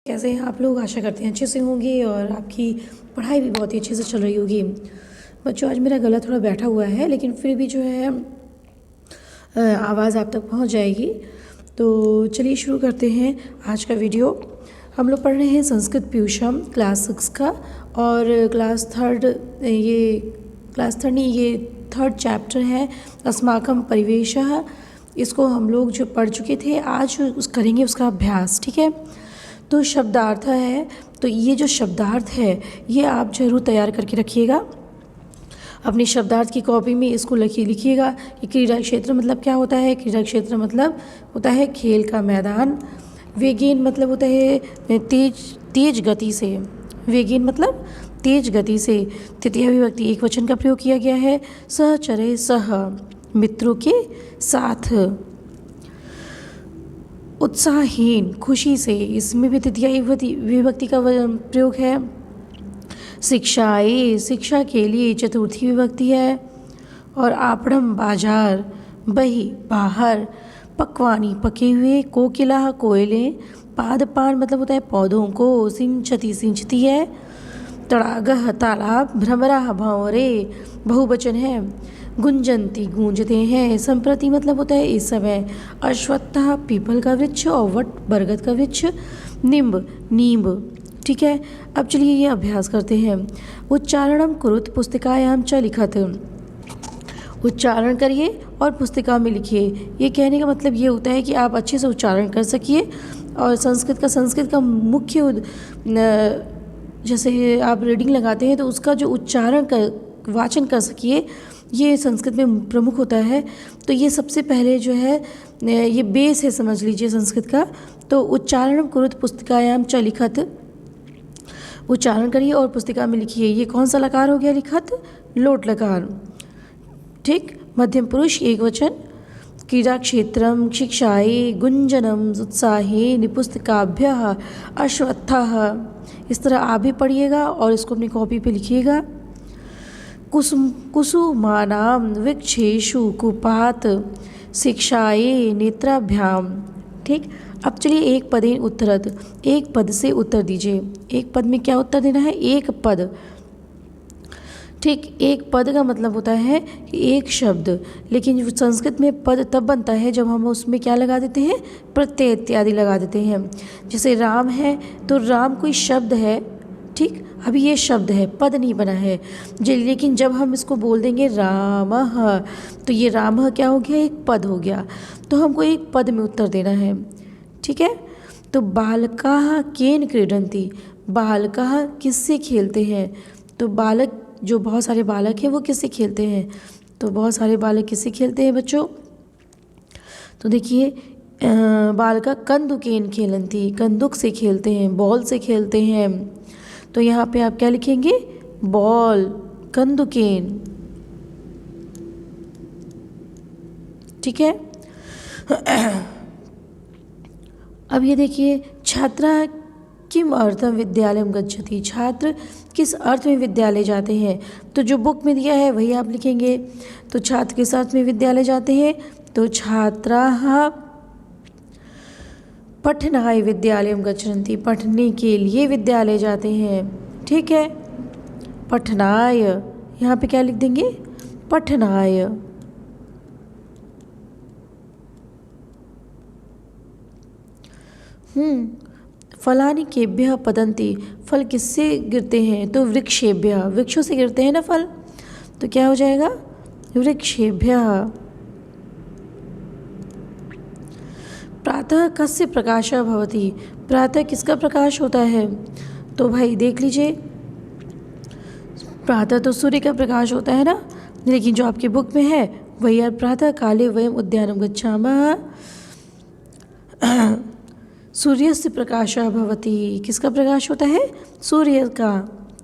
कैसे हैं आप लोग। आशा करते हैं अच्छे से होंगे और आपकी पढ़ाई भी बहुत ही अच्छे से चल रही होगी। बच्चों, आज मेरा गला थोड़ा बैठा हुआ है, लेकिन फिर भी जो है आवाज़ आप तक पहुंच जाएगी। तो चलिए शुरू करते हैं आज का वीडियो। हम लोग पढ़ रहे हैं संस्कृत प्यूषम क्लास 6 का, और क्लास थर्ड नहीं, ये थर्ड चैप्टर है अस्माकं परिवेशः। इसको हम लोग जो पढ़ चुके थे, आज करेंगे उसका अभ्यास। ठीक है, तो शब्दार्थ है, तो ये जो शब्दार्थ है ये आप जरूर तैयार करके रखिएगा अपनी शब्दार्थ की कॉपी में। इसको लिखिएगा कि क्रीड़ा क्षेत्र मतलब क्या होता है। क्रीड़ा क्षेत्र मतलब होता है खेल का मैदान। वेगेन मतलब होता है तेज गति से। वेगेन मतलब तेज गति से। तृतीय विभक्ति एक वचन का प्रयोग किया गया है। सहचरे सह, मित्रों के साथ। उत्साहहीन, खुशी से, इसमें भी तृतीय विभक्ति का प्रयोग है। शिक्षाए, शिक्षा के लिए चतुर्थी विभक्ति है। और आपणम, बाजार, बही, बाहर। पक्वानी, पके हुए। कोकिला, कोयले। पादपान मतलब होता है पौधों को। सिंचती, सिंचती है। तड़ागह, तालाब। भ्रमराः, भंवरे, बहुवचन है। गुंजंती, गूंजते हैं। संप्रति मतलब होता है इस समय। अश्वत्थः, पीपल का वृक्ष। और वट, बरगद का वृक्ष। निम्ब, नींब। ठीक है, अब चलिए ये अभ्यास करते हैं। उच्चारणम कुरुत पुस्तिकायां च लिखत। उच्चारण करिए और पुस्तिका में लिखिए। ये कहने का मतलब ये होता है कि आप अच्छे से उच्चारण कर सकिए, और संस्कृत का मुख्य जैसे आप रीडिंग लगाते हैं तो उसका जो उच्चारण कर वाचन कर सकिए, ये संस्कृत में प्रमुख होता है। तो ये सबसे पहले जो है ये बेस है, समझ लीजिए संस्कृत का। तो उच्चारणम कुरुत पुस्तिकायां च लिखत, उच्चारण करिए और पुस्तिका में लिखिए। ये कौन सा लकार हो गया लिखत? लोट लकार। ठीक, मध्यम पुरुष एक वचन। क्रीड़ा क्षेत्रम, शिक्षाए, गुंजनम, उत्साहे, निपुस्तिकाभ्यः, अश्वत्थः। इस तरह आप भी पढ़िएगा और इसको अपनी कॉपी पे लिखिएगा। कुसुमानां वृक्षेषु कुपात, शिक्षाए नेत्राभ्याम। ठीक, अब चलिए एक पदेन उत्तरत, एक पद से उत्तर दीजिए। एक पद में क्या उत्तर देना है? एक पद। ठीक, एक पद का मतलब होता है कि एक शब्द, लेकिन संस्कृत में पद तब बनता है जब हम उसमें क्या लगा देते हैं? प्रत्यय इत्यादि लगा देते हैं। जैसे राम है तो राम कोई शब्द है। ठीक, अभी ये शब्द है, पद नहीं बना है। लेकिन जब हम इसको बोल देंगे रामः, तो ये रामः क्या हो गया? एक पद हो गया। तो हमको एक पद में उत्तर देना है। ठीक है, तो बालकाः केन क्रीडन्ति, बालकाः किससे खेलते हैं? तो बालक, जो बहुत सारे बालक हैं वो किससे खेलते हैं? तो बहुत सारे बालक किससे खेलते हैं बच्चों? तो देखिए, बालका कंदुकेन खेलन्ति, कंदुक से खेलते हैं, बॉल से खेलते हैं। तो यहाँ पे आप क्या लिखेंगे? बॉल, कंदुकेन। ठीक है, अब ये देखिए, छात्रा किम अर्थम विद्यालयम गच्छति, छात्र किस अर्थ में विद्यालय जाते हैं? तो जो बुक में दिया है वही आप लिखेंगे। तो छात्र किस अर्थ में विद्यालय जाते हैं? तो छात्राः पठनाय विद्यालयम गच्छन्ति, पढ़ने के लिए विद्यालय जाते हैं। ठीक है, पठनाय, यहाँ पे क्या लिख देंगे? पठनाय। फलानि केभ्यः पतन्ति, फल किससे गिरते हैं? तो वृक्षेभ्यः, वृक्षों से गिरते हैं ना फल। तो क्या हो जाएगा? वृक्षेभ्यः। प्रातः कस्य प्रकाशः भवति, प्रातः किसका प्रकाश होता है? तो भाई देख लीजिए, प्रातः तो सूर्य का प्रकाश होता है ना, लेकिन जो आपकी बुक में है वही है प्रातः काले वयम उद्यानम गच्छामः सूर्यस्य प्रकाशः भवति, किसका प्रकाश होता है? सूर्य का।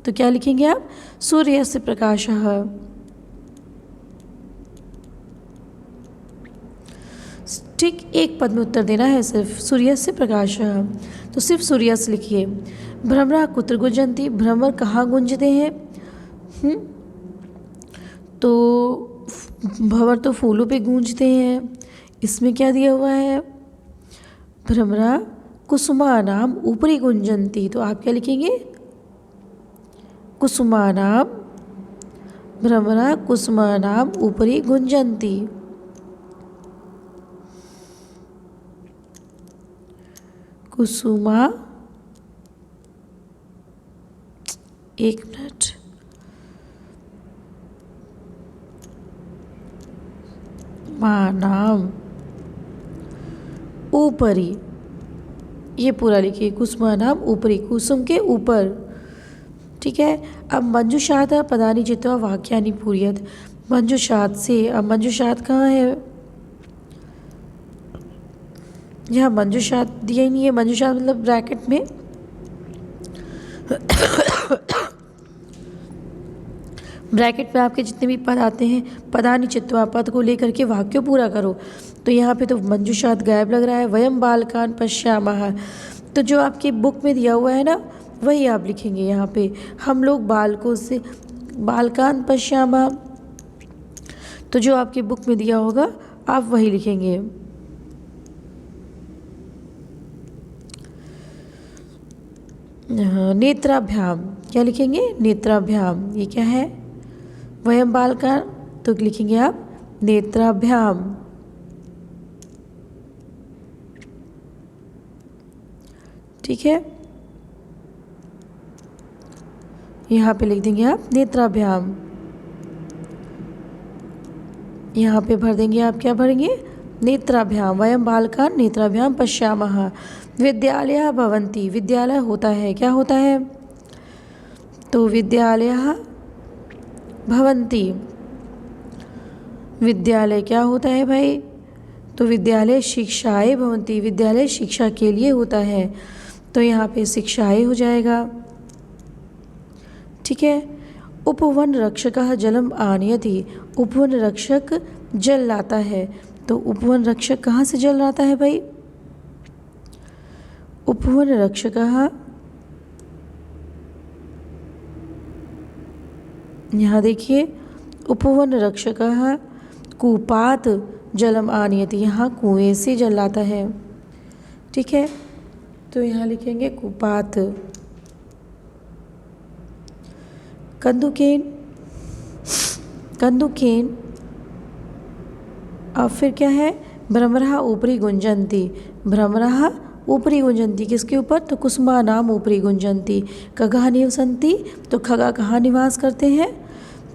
तो क्या लिखेंगे आप? सूर्यस्य प्रकाशः। ठीक, एक पद में उत्तर देना है सिर्फ, सूर्यस्य प्रकाशः। तो सिर्फ सूर्यस्य लिखिए। भ्रमराः कुत्र गुंजन्ति, भ्रमर कहाँ गूंजते हैं? तो भंवर तो फूलों पे गूंजते हैं। इसमें क्या दिया हुआ है? भ्रमरा कुसुमानाम ऊपरी गुंजंती, तो आप क्या लिखेंगे? कुसुमानाम भ्रमरा कुसुमानाम ऊपरी गुंजंती। कुसुमा, एक मिनट, मानाम ऊपरी, ये पूरा लिखिए, कुसुमानाम ऊपरी, कुसुम के ऊपर। ठीक है। अब मंजुषात पदानि चित्वा वाक्यानि पूरयत, मंजुषात से, अब मंजुषात कहाँ है? यहाँ मंजुषात दिया ही नहीं है, मंजुषात मतलब ब्रैकेट में ब्रैकेट में आपके जितने भी पद आते हैं, पदानि चित्वा, पद को लेकर के वाक्य पूरा करो। तो यहाँ पे तो मंजुषात गायब लग रहा है। वयम बालकान पश्यामः, तो जो आपकी बुक में दिया हुआ है ना, वही आप लिखेंगे। यहाँ पे हम लोग बालकों से, बालकान पश्यामः, तो जो आपकी बुक में दिया होगा आप वही लिखेंगे। नेत्राभ्याम, क्या लिखेंगे? नेत्राभ्याम, ये क्या है? वयम बालकान, तो लिखेंगे आप नेत्राभ्याम। ठीक है, यहाँ पे लिख देंगे आप नेत्राभ्याम। यहाँ पे भर देंगे आप, क्या भरेंगे? नेत्राभ्याम। वयम बालकान नेत्राभ्याम पश्यामः। विद्यालयः भवन्ति, विद्यालय होता है, क्या होता है? तो विद्यालयः भवन्ति, विद्यालय क्या होता है भाई? तो विद्यालय शिक्षाएं भवन्ति, विद्यालय शिक्षा के लिए होता है, तो यहाँ पे शिक्षाएं हो जाएगा। ठीक है। उपवन रक्षकः जलम आनयति, उपवन रक्षक जल लाता है, तो उपवन रक्षक कहाँ से जल लाता है भाई? उपवन रक्षकः, यहाँ देखिए, उपवन रक्षकः कूपात जलम आनयति, यहाँ कुएं से जल लाता है। ठीक है, तो यहाँ लिखेंगे कूपात। कंदुकेन, कंदुकेन, अब फिर क्या है? भ्रमरः ऊपरी गुंजंती, भ्रमरः ऊपरी गुंजंती, किसके ऊपर? तो कुसुमानाम ऊपरी गुंजंती। खगाः निवसन्ति, तो खगा कहाँ निवास करते हैं?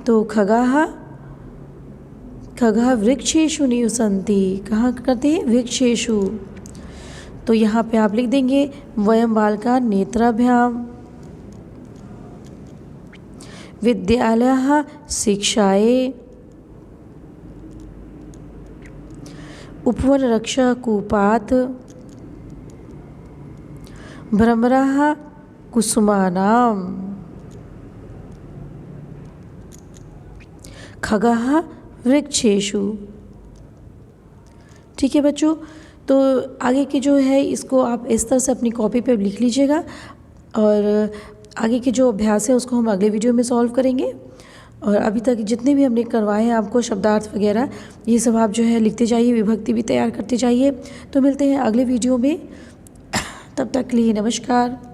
तो खगाः, खगाः वृक्षेषु निवसन्ति, कहाँ करते हैं? वृक्षेषु। तो यहाँ पे आप लिख देंगे वयम बालकान नेत्राभ्याम। विद्यालयः शिक्षायै, उपवन रक्षकः कूपात्, भ्रमरः कुसुमानाम, खगाः वृक्षेषु। ठीक है बच्चों, तो आगे की जो है इसको आप इस तरह से अपनी कॉपी पे लिख लीजिएगा, और आगे के जो अभ्यास है उसको हम अगले वीडियो में सॉल्व करेंगे। और अभी तक जितने भी हमने करवाए हैं आपको शब्दार्थ वगैरह, ये सब आप जो है लिखते जाइए, विभक्ति भी तैयार करते जाइए। तो मिलते हैं अगले वीडियो में, तब तक के लिए नमस्कार।